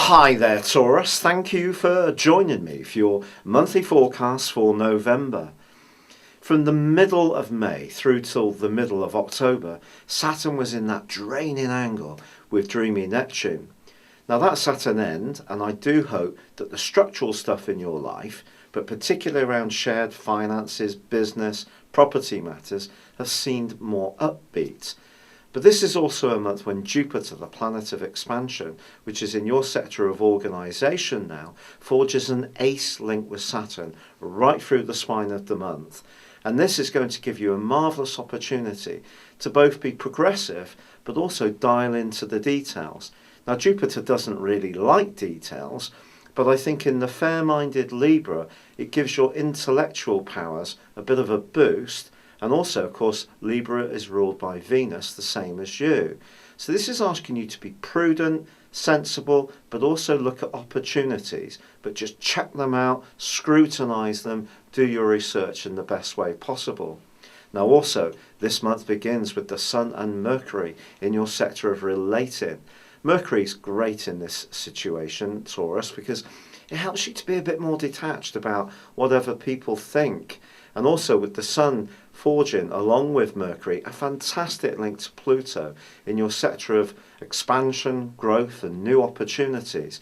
Hi there, Taurus. Thank you for joining me for your monthly forecast for November. From the middle of May through till the middle of October, Saturn was in that draining angle with dreamy Neptune. Now that's at an end, and I do hope that the structural stuff in your life, but particularly around shared finances, business, property matters, have seemed more upbeat. But this is also a month when Jupiter, the planet of expansion, which is in your sector of organisation now, forges an ace link with Saturn right through the spine of the month. And this is going to give you a marvellous opportunity to both be progressive but also dial into the details. Now Jupiter doesn't really like details, but I think in the fair-minded Libra it gives your intellectual powers a bit of a boost. And also, of course, Libra is ruled by Venus, the same as you. So this is asking you to be prudent, sensible, but also look at opportunities. But just check them out, scrutinise them, do your research in the best way possible. Now also, this month begins with the Sun and Mercury in your sector of relating. Mercury's great in this situation, Taurus, because it helps you to be a bit more detached about whatever people think. And also with the Sun forging, along with Mercury, a fantastic link to Pluto in your sector of expansion, growth and new opportunities.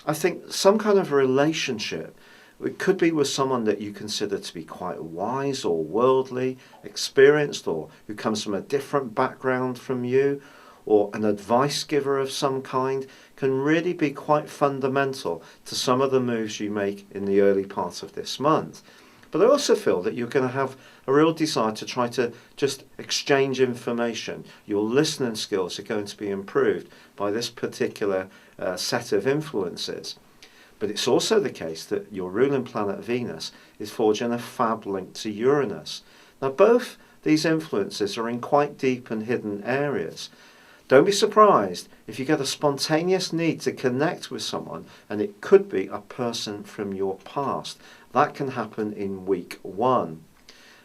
I think some kind of relationship, it could be with someone that you consider to be quite wise or worldly, experienced, or who comes from a different background from you, or an advice giver of some kind, can really be quite fundamental to some of the moves you make in the early part of this month. But I also feel that you're going to have a real desire to try to just exchange information. Your listening skills are going to be improved by this particular set of influences. But it's also the case that your ruling planet Venus is forging a fab link to Uranus. Now both these influences are in quite deep and hidden areas. Don't be surprised if you get a spontaneous need to connect with someone, and it could be a person from your past. That can happen in week 1.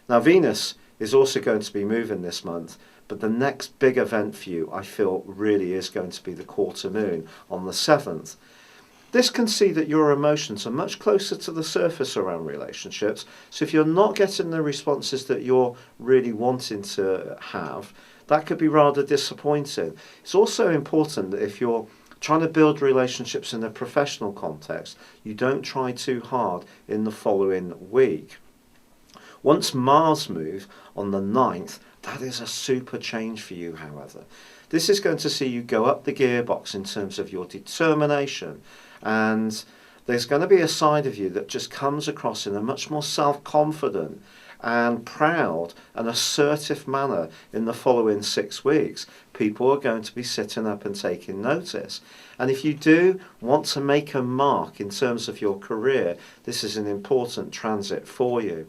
Now Venus is also going to be moving this month, but the next big event for you, I feel, really is going to be the quarter moon on the 7th. This can see that your emotions are much closer to the surface around relationships, so if you're not getting the responses that you're really wanting to have, that could be rather disappointing. It's also important that if you're trying to build relationships in a professional context, you don't try too hard in the following week. Once Mars moves on the 9th, that is a super change for you, however. This is going to see you go up the gearbox in terms of your determination, and there's going to be a side of you that just comes across in a much more self-confident and proud and assertive manner in the following 6 weeks. People are going to be sitting up and taking notice. And if you do want to make a mark in terms of your career, this is an important transit for you.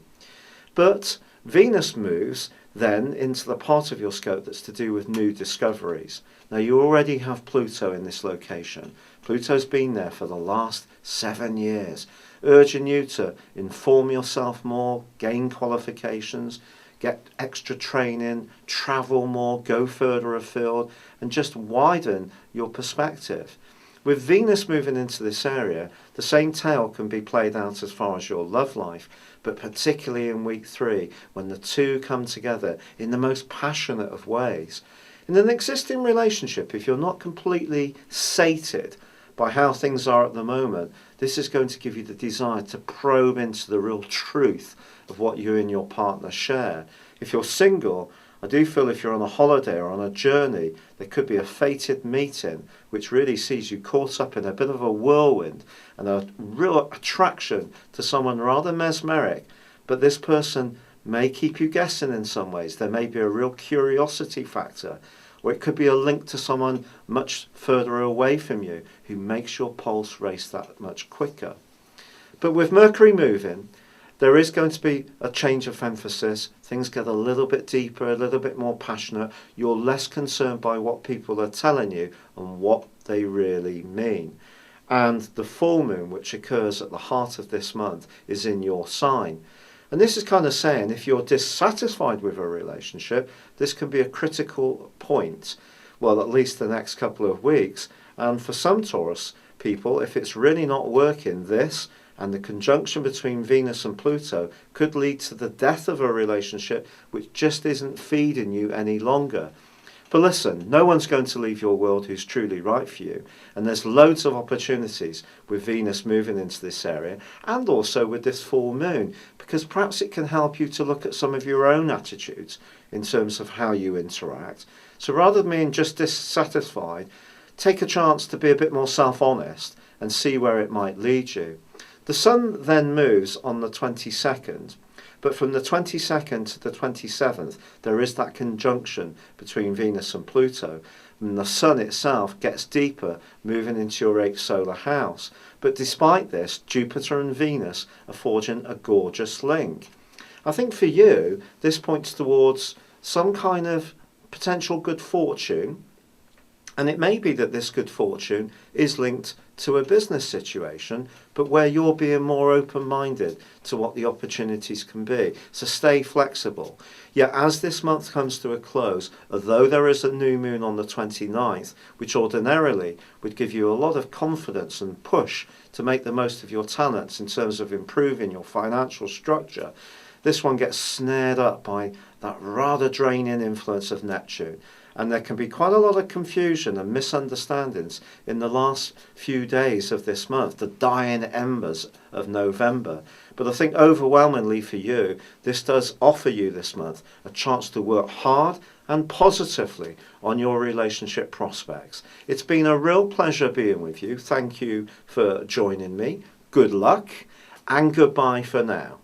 But Venus moves then into the part of your scope that's to do with new discoveries. Now you already have Pluto in this location. Pluto's been there for the last 7 years, urging you to inform yourself more, gain qualifications, get extra training, travel more, go further afield, and just widen your perspective. With Venus moving into this area, the same tale can be played out as far as your love life, but particularly in week 3, when the two come together in the most passionate of ways. In an existing relationship, if you're not completely sated by how things are at the moment, this is going to give you the desire to probe into the real truth of what you and your partner share. If you're single, I do feel if you're on a holiday or on a journey, there could be a fated meeting which really sees you caught up in a bit of a whirlwind and a real attraction to someone rather mesmeric. But this person may keep you guessing in some ways. There may be a real curiosity factor, or it could be a link to someone much further away from you who makes your pulse race that much quicker. But with Mercury moving, there is going to be a change of emphasis. Things get a little bit deeper, a little bit more passionate. You're less concerned by what people are telling you and what they really mean. And the full moon, which occurs at the heart of this month, is in your sign. And this is kind of saying if you're dissatisfied with a relationship, this can be a critical point, well, at least the next couple of weeks. And for some Taurus, people, if it's really not working, this and the conjunction between Venus and Pluto could lead to the death of a relationship which just isn't feeding you any longer. But listen, no one's going to leave your world who's truly right for you. And there's loads of opportunities with Venus moving into this area and also with this full moon, because perhaps it can help you to look at some of your own attitudes in terms of how you interact. So rather than being just dissatisfied, take a chance to be a bit more self-honest and see where it might lead you. The sun then moves on the 22nd. But from the 22nd to the 27th, there is that conjunction between Venus and Pluto. And the sun itself gets deeper, moving into your 8th solar house. But despite this, Jupiter and Venus are forging a gorgeous link. I think for you, this points towards some kind of potential good fortune. And it may be that this good fortune is linked to a business situation, but where you're being more open-minded to what the opportunities can be. So stay flexible. Yet as this month comes to a close, although there is a new moon on the 29th, which ordinarily would give you a lot of confidence and push to make the most of your talents in terms of improving your financial structure, this one gets snared up by that rather draining influence of Neptune. And there can be quite a lot of confusion and misunderstandings in the last few days of this month, the dying embers of November. But I think overwhelmingly for you, this does offer you this month a chance to work hard and positively on your relationship prospects. It's been a real pleasure being with you. Thank you for joining me. Good luck and goodbye for now.